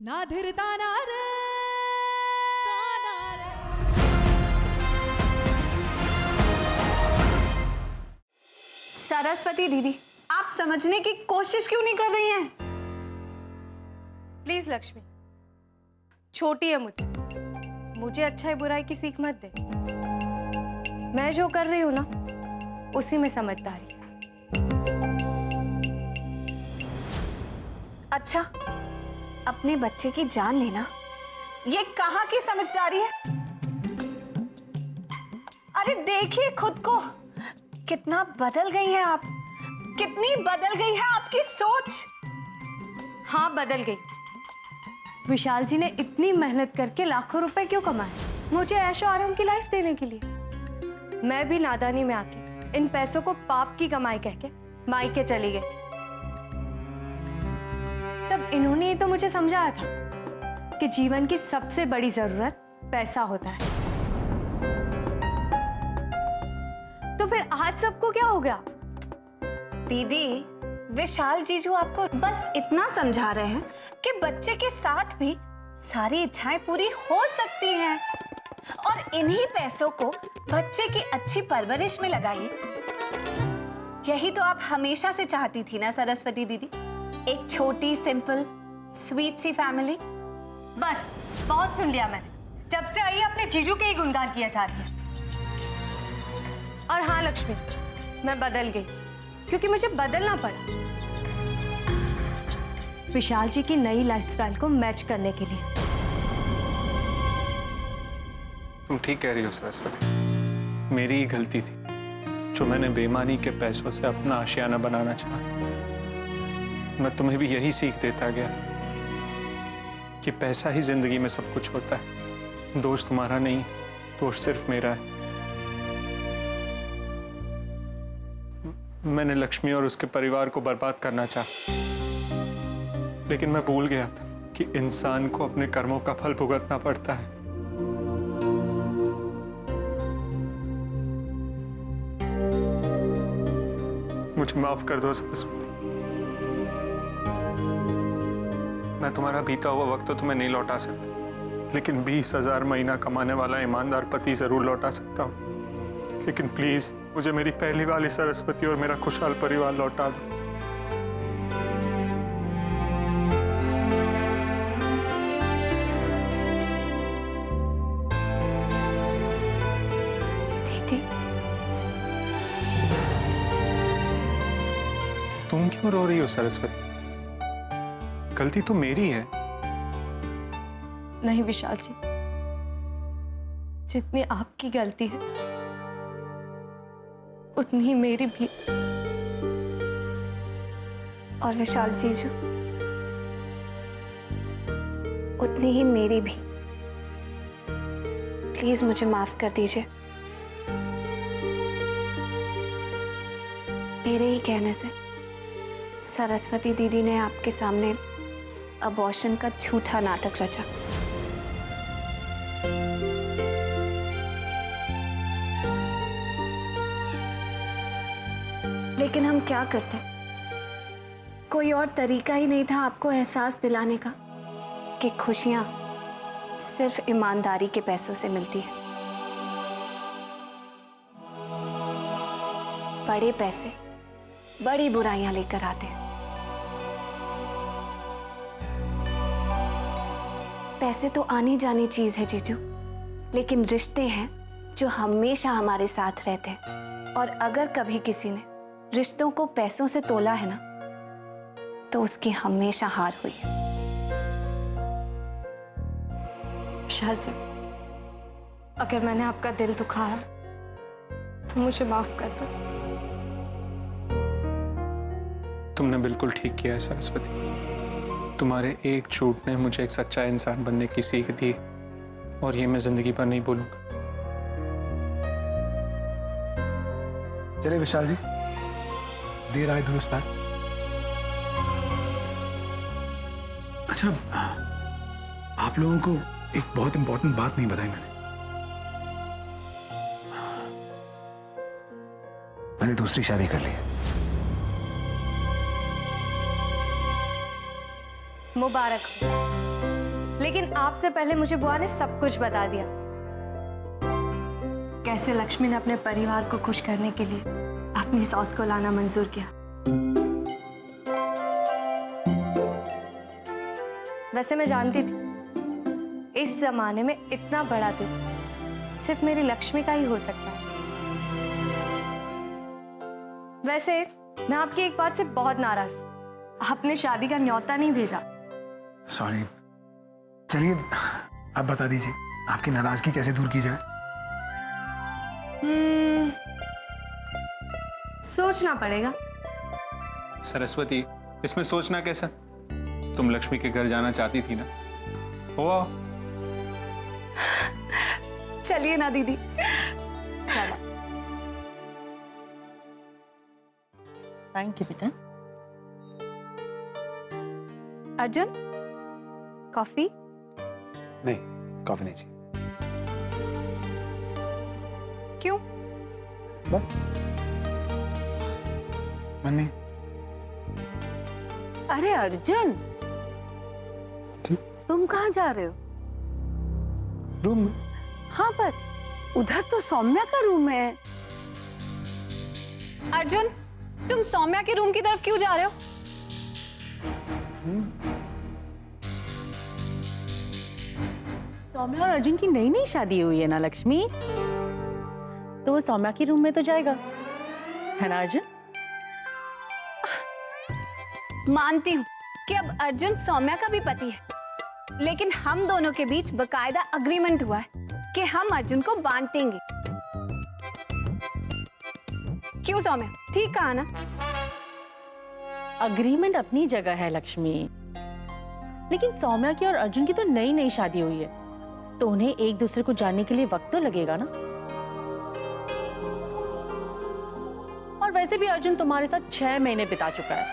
ना धीरता ना रे सरस्वती दीदी, आप समझने की कोशिश क्यों नहीं कर रही हैं? प्लीज लक्ष्मी, छोटी है मुझसे, मुझे अच्छाई बुराई की सीख मत दे। मैं जो कर रही हूँ ना, उसी में समझदारी है। अच्छा, अपने बच्चे की जान लेना ये कहाँ की समझदारी है? अरे देखिए खुद को, कितना बदल गई हैं आप, कितनी बदल गई है आपकी सोच। हाँ बदल गई। विशाल जी ने इतनी मेहनत करके लाखों रुपए क्यों कमाए? मुझे ऐशो आराम की लाइफ देने के लिए। मैं भी नादानी में आके इन पैसों को पाप की कमाई कह के मायके चली गई। तब इन्होंने ही तो मुझे समझाया था कि जीवन की सबसे बड़ी जरूरत पैसा होता है। तो फिर आज सबको क्या हो गया? दीदी, विशाल जीजू आपको बस इतना समझा रहे हैं कि बच्चे के साथ भी सारी इच्छाएं पूरी हो सकती हैं और इन्हीं पैसों को बच्चे की अच्छी परवरिश में लगाइए। यही तो आप हमेशा से चाहती थी ना सरस्वती दीदी, एक छोटी सिंपल स्वीट सी फैमिली। बस बहुत सुन लिया मैंने, जब से आई अपने जीजू के ही गुणगान किया जा रही है। और हाँ लक्ष्मी, मैं बदल गई क्योंकि मुझे बदलना पड़ा विशाल जी की नई लाइफस्टाइल को मैच करने के लिए। तुम ठीक कह रही हो सरस्वती, मेरी ही गलती थी जो मैंने बेईमानी के पैसों से अपना आशियाना बनाना चाहा। मैं तुम्हें भी यही सीख देता गया कि पैसा ही जिंदगी में सब कुछ होता है। दोस्त तुम्हारा नहीं, दोस्त सिर्फ मेरा है। मैंने लक्ष्मी और उसके परिवार को बर्बाद करना चाहा, लेकिन मैं भूल गया था कि इंसान को अपने कर्मों का फल भुगतना पड़ता है। मुझे माफ कर दो सरस्वती। मैं तुम्हारा बीता हुआ वक्त तो तुम्हें नहीं लौटा सकता, लेकिन 20,000 महीना कमाने वाला ईमानदार पति जरूर लौटा सकता हूँ। लेकिन प्लीज मुझे मेरी पहली वाली सरस्वती और मेरा खुशहाल परिवार लौटा दो। दीदी, तुम क्यों रो रही हो सरस्वती? गलती तो मेरी है। नहीं विशाल जी, जितनी आपकी गलती है उतनी ही मेरी भी। और विशाल जीजू, उतनी ही मेरी भी। प्लीज मुझे माफ कर दीजिए। मेरे ही कहने से सरस्वती दीदी ने आपके सामने अबॉर्शन का झूठा नाटक रचा। लेकिन हम क्या करते? कोई और तरीका ही नहीं था आपको एहसास दिलाने का कि खुशियां सिर्फ ईमानदारी के पैसों से मिलती है। बड़े पैसे बड़ी बुराइयां लेकर आते हैं। पैसे तो आनी जानी चीज है जीजू, लेकिन रिश्ते हैं जो हमेशा हमारे साथ रहते हैं। और अगर कभी किसी ने रिश्तों को पैसों से तोला है ना, तो उसकी हमेशा हार हुई है। विशाल जी, अगर मैंने आपका दिल दुखाया तो मुझे माफ कर दो। तुमने बिल्कुल ठीक किया है सरस्वती। तुम्हारे एक झूठ ने मुझे एक सच्चा इंसान बनने की सीख दी, और ये मैं जिंदगी भर नहीं भूलूंगा। चलिए विशाल जी, देर आए दुरुस्त आए। अच्छा, आप लोगों को एक बहुत इंपॉर्टेंट बात नहीं बताई मैंने दूसरी शादी कर ली है। मुबारक हो। लेकिन आपसे पहले मुझे बुआ ने सब कुछ बता दिया। कैसे लक्ष्मी ने अपने परिवार को खुश करने के लिए अपनी सौत को लाना मंजूर किया। वैसे मैं जानती थी इस जमाने में इतना बड़ा दिल सिर्फ मेरी लक्ष्मी का ही हो सकता है। वैसे मैं आपकी एक बात से बहुत नाराज हूं, आपने शादी का न्योता नहीं भेजा। सॉरी, चलिए आप बता दीजिए आपकी नाराजगी कैसे दूर की जाए। सोचना पड़ेगा। सरस्वती, इसमें सोचना कैसा? तुम लक्ष्मी के घर जाना चाहती थी ना, हो आओ। चलिए ना दीदी। चलो। थैंक यू बेटा। अर्जुन, कॉफी? नहीं, कॉफी नहीं चाहिए। क्यों? बस मन नहीं। अरे अर्जुन, तुम कहाँ जा रहे हो? रूम में। हाँ, पर उधर तो सौम्या का रूम है। अर्जुन, तुम सौम्या के रूम की तरफ क्यों जा रहे हो? सौम्या और अर्जुन की नई नई शादी हुई है ना लक्ष्मी, तो वो सौम्या के रूम में तो जाएगा, है ना अर्जुन? मानती हूँ कि अब अर्जुन सौम्या का भी पति है, लेकिन हम दोनों के बीच बकायदा अग्रीमेंट हुआ है कि हम अर्जुन को बांटेंगे। क्यों सौम्या, ठीक कहा ना? अग्रीमेंट अपनी जगह है लक्ष्मी, लेकिन सौम्या की और अर्जुन की तो नई नई शादी हुई है, तो उन्हें एक दूसरे को जानने के लिए वक्त तो लगेगा ना। और वैसे भी अर्जुन तुम्हारे साथ 6 महीने बिता चुका है,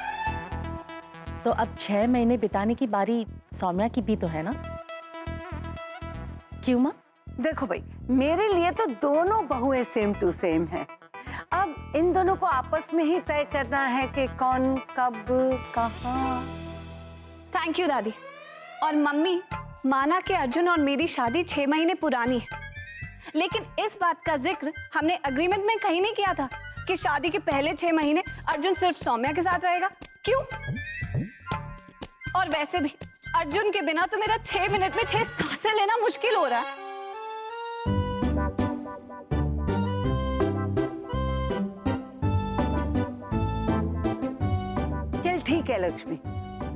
तो अब 6 महीने बिताने की बारी सौम्या की भी तो है ना। क्यों माँ? देखो भाई, मेरे लिए तो दोनों बहुएं सेम टू सेम हैं। अब इन दोनों को आपस में ही तय करना है कि कौन कब कहाँ। थैंक यू दादी। और मम्मी, माना कि अर्जुन और मेरी शादी 6 महीने पुरानी है, लेकिन इस बात का जिक्र हमने अग्रीमेंट में कहीं नहीं किया था कि शादी के पहले 6 महीने अर्जुन सिर्फ सौम्या के साथ रहेगा। क्यों? और वैसे भी अर्जुन के बिना तो मेरा 6 मिनट में 6 सांसें लेना मुश्किल हो रहा है। चल ठीक है लक्ष्मी,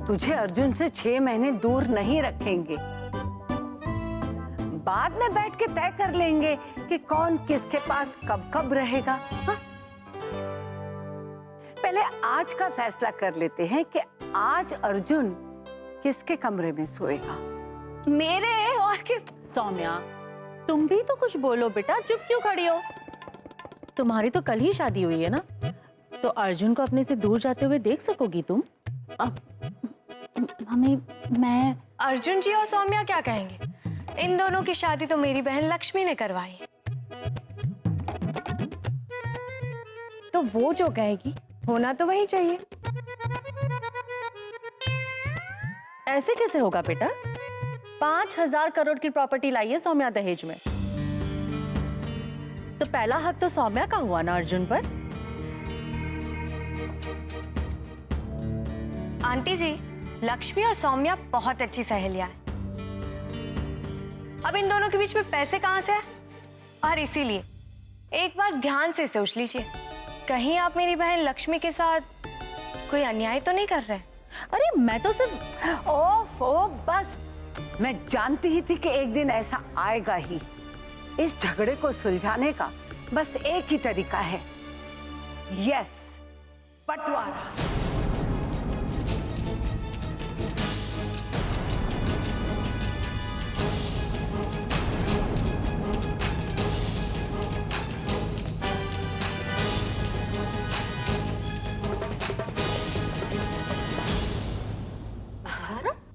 तुझे अर्जुन से 6 महीने दूर नहीं रखेंगे। बाद में बैठ के तय कर लेंगे कि कौन किसके पास कब कब रहेगा। हाँ? पहले आज का फैसला कर लेते हैं कि आज अर्जुन किसके कमरे में सोएगा। मेरे और किस? सौम्या, तुम भी तो कुछ बोलो बेटा, चुप क्यों खड़ी हो? तुम्हारी तो कल ही शादी हुई है ना, तो अर्जुन को अपने से दूर जाते हुए देख सकोगी तुम? मम्मी, मैं अर्जुन जी और सौम्या क्या कहेंगे? इन दोनों की शादी तो मेरी बहन लक्ष्मी ने करवाई, तो वो जो कहेगी होना तो वही चाहिए। ऐसे कैसे होगा बेटा? 5,000 करोड़ की प्रॉपर्टी लाई है सौम्या दहेज में, तो पहला हक तो सौम्या का हुआ ना अर्जुन पर। आंटी जी, लक्ष्मी और सौम्या बहुत अच्छी सहेलियां हैं। अब इन दोनों के बीच में पैसे कहां से है? और इसीलिए एक बार ध्यान से सोच लीजिए, कहीं आप मेरी बहन लक्ष्मी के साथ कोई अन्याय तो नहीं कर रहे? अरे मैं तो सिर्फ ओह बस, मैं जानती ही थी कि एक दिन ऐसा आएगा ही। इस झगड़े को सुलझाने का बस एक ही तरीका है, यस, बंटवारा।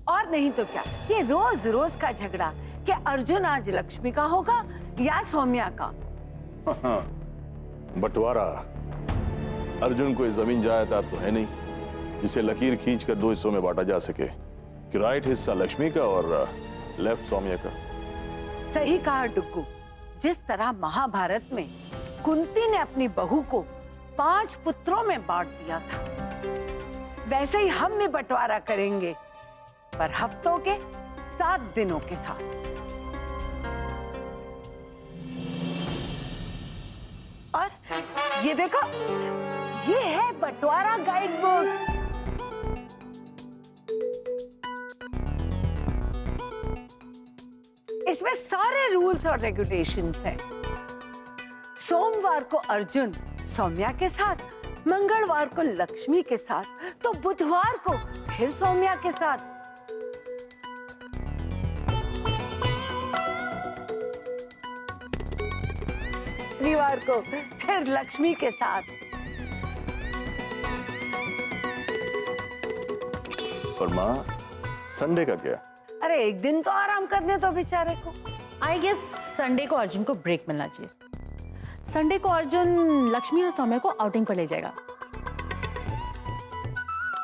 और नहीं तो क्या, ये रोज रोज का झगड़ा कि अर्जुन आज लक्ष्मी का होगा या सौम्या का। बंटवारा? अर्जुन कोई जमीन जायदाद तो है नहीं जिसे लकीर खींचकर 2 हिस्सों में बांटा जा सके कि राइट हिस्सा लक्ष्मी का और लेफ्ट सौम्या का। सही कहा डुग्गू। जिस तरह महाभारत में कुंती ने अपनी बहू को 5 पुत्रों में बांट दिया था, वैसे ही हम भी बंटवारा करेंगे, पर हफ्तों के 7 दिनों के साथ। और ये देखो, ये है बंटवारा गाइड बुक। इसमें सारे रूल्स और रेगुलेशंस हैं। सोमवार को अर्जुन सौम्या के साथ, मंगलवार को लक्ष्मी के साथ, तो बुधवार को फिर सौम्या के साथ। शनिवार को फिर लक्ष्मी के साथ। और माँ, संडे का क्या? अरे एक दिन तो आराम करने दो बेचारे को। आई गेस संडे को अर्जुन को ब्रेक मिलना चाहिए। संडे को अर्जुन लक्ष्मी और सौम्या को आउटिंग पर ले जाएगा।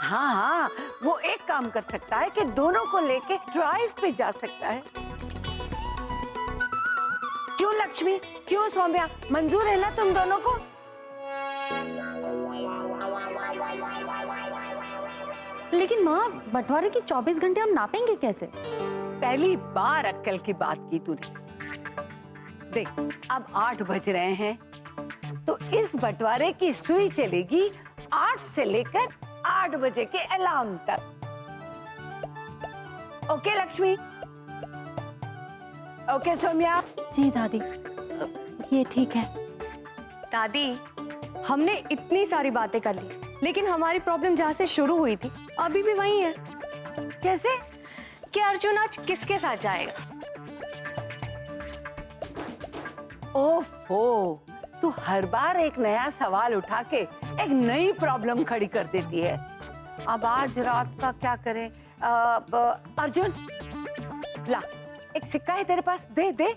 हाँ हाँ, वो एक काम कर सकता है कि दोनों को लेके ड्राइव पे जा सकता है। क्यों लक्ष्मी, क्यों सौम्या, मंजूर है ना तुम दोनों को? लेकिन माँ, बंटवारे की 24 घंटे हम नापेंगे कैसे? पहली बार अक्कल की बात की तूने। देख, अब 8 बज रहे हैं, तो इस बंटवारे की सुई चलेगी 8 से लेकर 8 बजे के अलार्म तक। ओके लक्ष्मी? ओके सौम्या? जी दादी, ये ठीक है। दादी, हमने इतनी सारी बातें कर ली, लेकिन हमारी प्रॉब्लम जहाँ से शुरू हुई थी अभी भी वही है। कैसे? कि अर्जुन आज किसके साथ जाएगा? ओफो, तू हर बार एक नया सवाल उठा के एक नई प्रॉब्लम खड़ी कर देती है। अब आज रात का क्या करें? अर्जुन, ला, एक सिक्का है तेरे पास, दे दे।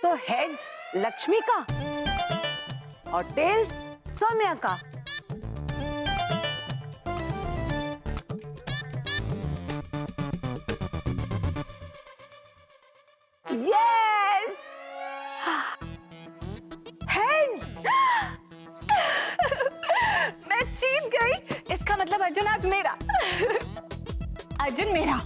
तो हेड लक्ष्मी का और टेल सौम्या का। Yes, head. मैं जीत गई। इसका मतलब अर्जुन आज मेरा। अर्जुन मेरा।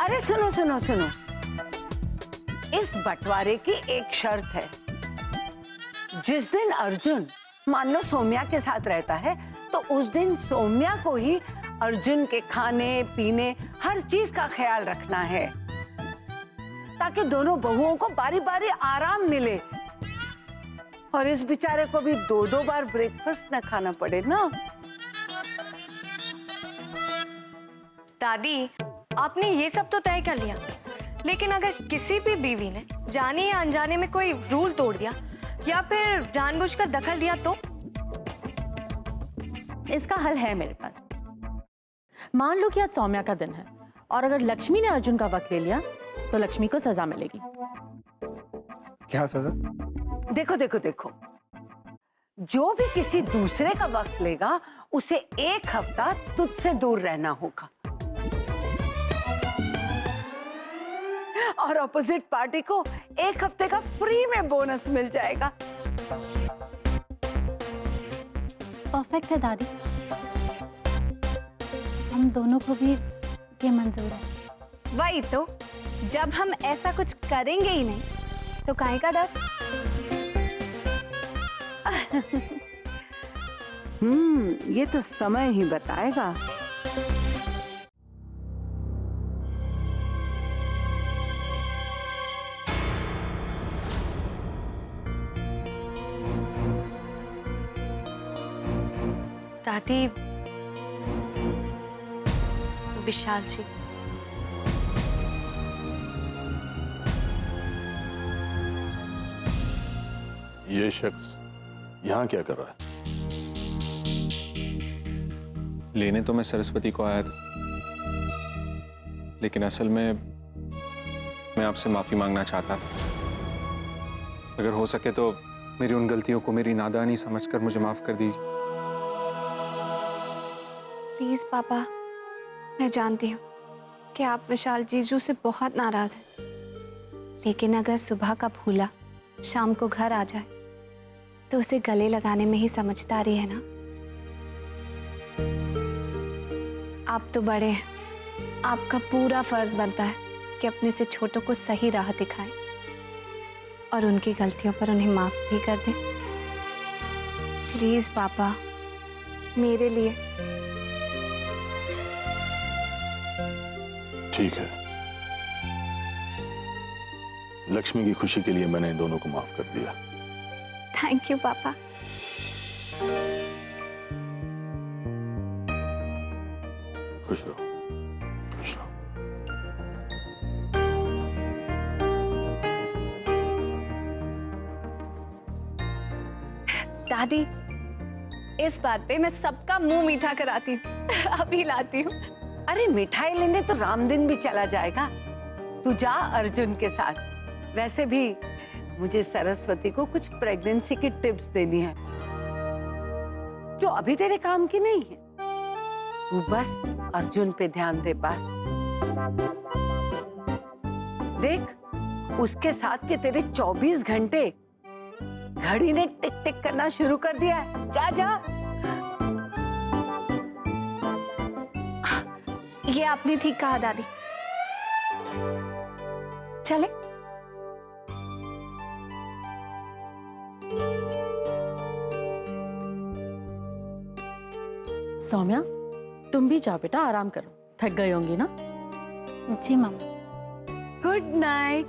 अरे सुनो सुनो सुनो, इस बंटवारे की एक शर्त है। जिस दिन अर्जुन मान लो सौम्या के साथ रहता है, तो उस दिन सौम्या को ही अर्जुन के खाने पीने हर चीज का ख्याल रखना है, ताकि दोनों बहुओं को बारी बारी आराम मिले और इस बेचारे को भी 2-2 बार ब्रेकफास्ट न खाना पड़े ना। दादी, आपने ये सब तो तय कर लिया, लेकिन अगर किसी भी बीवी ने जाने या अनजाने में कोई रूल तोड़ दिया या फिर जानबूझकर दखल दिया तो? इसका हल है मेरे पास। मान लो कि आज सौम्या का दिन है और अगर लक्ष्मी ने अर्जुन का वक्त ले लिया तो लक्ष्मी को सजा मिलेगी। क्या सजा? देखो देखो देखो, जो भी किसी दूसरे का वक्त लेगा उसे 1 हफ्ता तुझसे दूर रहना होगा, और अपोजिट पार्टी को 1 हफ्ते का फ्री में बोनस मिल जाएगा। परफेक्ट है दादी, हम दोनों को भी ये मंजूर है। वही तो, जब हम ऐसा कुछ करेंगे ही नहीं तो काहे का डर? ये तो समय ही बताएगा। दादी, विशाल जी, ये शख्स यहाँ क्या कर रहा है? लेने तो मैं सरस्वती को आया था, लेकिन असल में मैं आपसे माफी मांगना चाहता था। अगर हो सके तो मेरी उन गलतियों को मेरी नादानी समझकर मुझे माफ कर दीजिए। प्लीज पापा, मैं जानती हूँ कि आप विशाल जीजू से बहुत नाराज हैं, लेकिन अगर सुबह का भूला शाम को घर आ जाए तो उसे गले लगाने में ही समझदारी है ना। आप तो बड़े हैं, आपका पूरा फर्ज बनता है कि अपने से छोटों को सही राह दिखाएं और उनकी गलतियों पर उन्हें माफ भी कर दें। प्लीज पापा, मेरे लिए। ठीक है, लक्ष्मी की खुशी के लिए मैंने इन दोनों को माफ कर दिया। थैंक यू पापा। खुश रहो, खुश रहो। दादी, इस बात पे मैं सबका मुंह मीठा कराती हूँ। अभी लाती हूँ। अरे मिठाई लेने तो रामदिन भी चला जाएगा, तू जा अर्जुन के साथ। वैसे भी मुझे सरस्वती को कुछ प्रेगनेंसी की टिप्स देनी है जो अभी तेरे काम की नहीं है। तू बस अर्जुन पे ध्यान दे बस। देख, उसके साथ के तेरे 24 घंटे घड़ी ने टिक टिक करना शुरू कर दिया है। जा जा। ये आपने ठीक कहा दादी। चले। सौम्या, तुम भी जाओ बेटा, आराम करो, थक गई होंगी ना। जी मम्मा। Good night.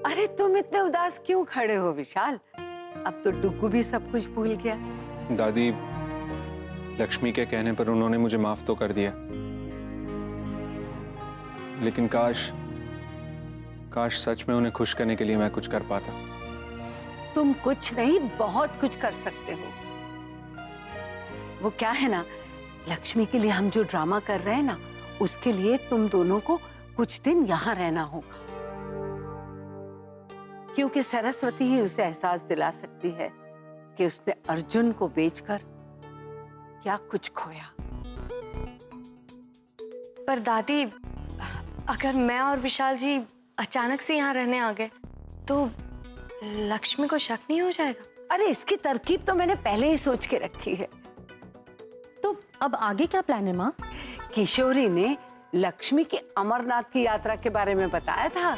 अरे तुम इतने उदास क्यों खड़े हो विशाल? अब तो डुग्गू भी सब कुछ भूल गया। दादी, लक्ष्मी के कहने पर उन्होंने मुझे माफ तो कर दिया, लेकिन काश सच में उन्हें खुश करने के लिए मैं कुछ कर पाता। तुम कुछ नहीं, बहुत कुछ कर सकते हो। वो क्या है ना, लक्ष्मी के लिए हम जो ड्रामा कर रहे हैं ना, उसके लिए तुम दोनों को कुछ दिन यहाँ रहना होगा, क्योंकि सरस्वती ही उसे एहसास दिला सकती है कि उसने अर्जुन को बेचकर क्या कुछ खोया। पर दादी, अगर मैं और विशाल जी अचानक से यहाँ रहने आ गए तो लक्ष्मी को शक नहीं हो जाएगा? अरे इसकी तरकीब तो मैंने पहले ही सोच के रखी है। तो अब आगे क्या प्लान है माँ? किशोरी ने लक्ष्मी की अमरनाथ की यात्रा के बारे में बताया था।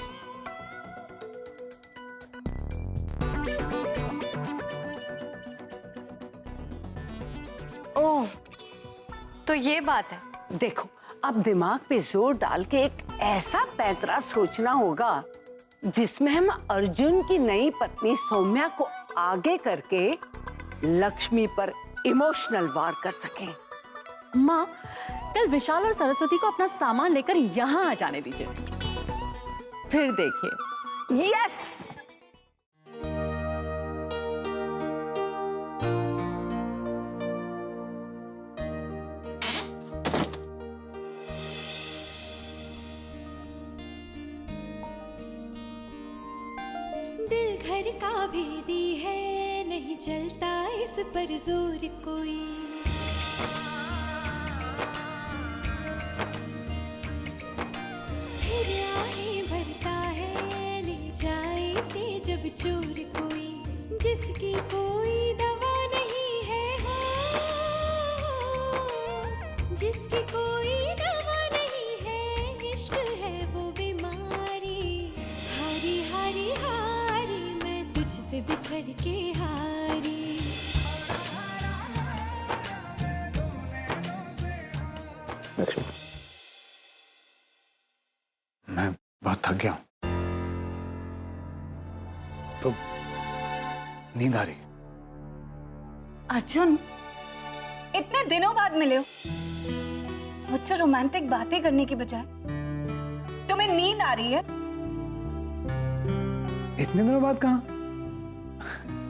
ओह, तो ये बात है। देखो, अब दिमाग पे जोर डाल के एक ऐसा पैंतरा सोचना होगा जिसमें हम अर्जुन की नई पत्नी सौम्या को आगे करके लक्ष्मी पर इमोशनल वार कर सकें। माँ, कल विशाल और सरस्वती को अपना सामान लेकर यहाँ आ जाने दीजिए, फिर देखिए। यस। दिल घर का भेदी है, नहीं चलता इस पर जोर कोई। फिर आहें भरता है, ले जाए इसे जब चोर कोई, जिसकी कोई दवा नहीं है, हो जिसकी कोई दवा नहीं है, इश्क है वो बीमारी। हारी हारी हारी मैं तुझसे बिछड़ के हारी। मैं बहुत थक गया हूं, तो नींद आ रही। अर्जुन, इतने दिनों बाद मिले हो, मुझसे रोमांटिक बातें करने की बजाय तुम्हें नींद आ रही है? इतने दिनों बाद कहाँ?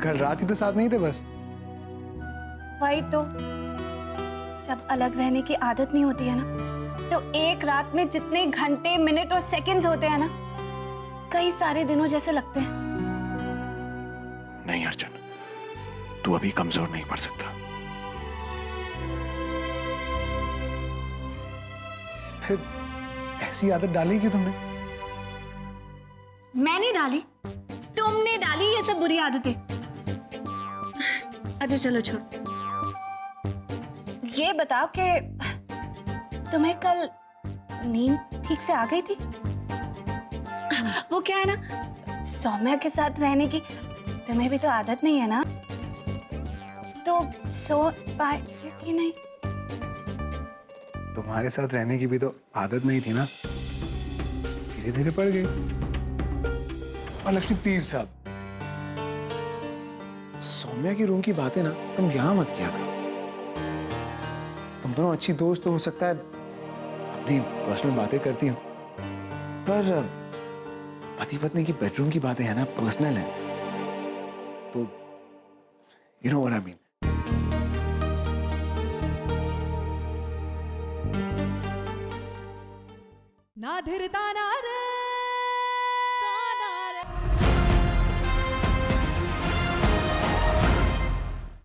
कल रात ही तो साथ नहीं थे बस। वही तो, जब अलग रहने की आदत नहीं होती है ना, तो एक रात में जितने घंटे, मिनट और सेकंड्स होते हैं ना, कई सारे दिनों जैसे लगते हैं। नहीं अर्जुन, तू अभी कमजोर नहीं पड़ सकता। फिर ऐसी आदत डाली क्यों तुमने? मैंने डाली, तुमने डाली ये सब बुरी आदतें। अच्छा चलो छोड़, ये बताओ कि तुम्हें कल नींद ठीक से आ गई थी? वो क्या है ना, सौम्या के साथ रहने की तुम्हें भी तो आदत नहीं है ना, तो सो पाए कि नहीं? तुम्हारे साथ रहने की भी तो आदत नहीं थी ना, धीरे धीरे पड़ गई। और लक्ष्मी प्लीज साहब, सौम्या की रूम की बातें ना तुम यहां मत किया करो। तुम दोनों अच्छी दोस्त तो हो सकता है अपनी पर्सनल बातें करती हो, पर पति पत्नी की बेडरूम की बातें है ना, पर्सनल है, तो you know what I mean. ना धीरता ना रे